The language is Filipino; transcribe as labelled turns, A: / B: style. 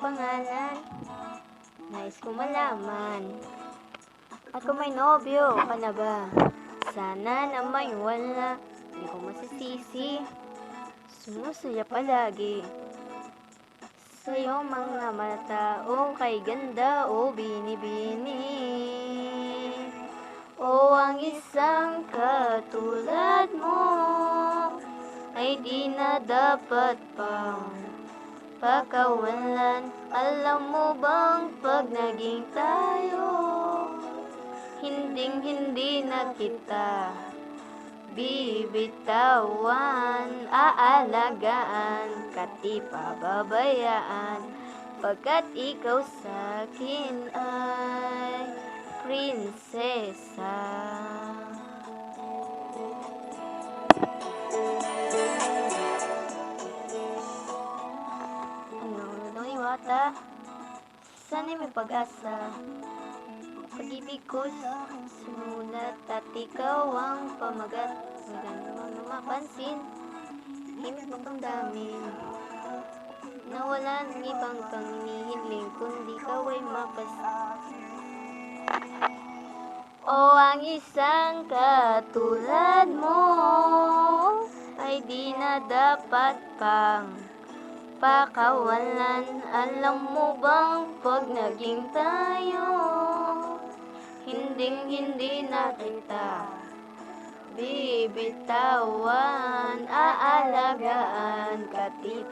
A: pangalan? Nais ko malaman. At kung may nobyo ka na ba? Sana naman wala. Hindi ko masisisi. Sumusaya palagi sa'yo mga mata. O kay ganda, o bini-bini. O ang isang katulad mo ay di na dapat pang pakawalan. Alam mo bang pag naging tayo, hinding-hindi na kita bibitawan, aalagaan, kati pababayaan, pagkat ikaw sa'kin ay prinsesa. Ano iwata? Sana'y may pag-asa. Pag-ibig ko sumulat at ikaw ang pamagat. Maganda mga mapansin, himig mong damdamin na wala ng ibang kang inihiling kundi ikaw ay O ang isang katulad mo ay di na dapat pang pakawalan. Alam mo bang pag naging tayo, hinding-hindi na kita bibitawan, aalagaan, kati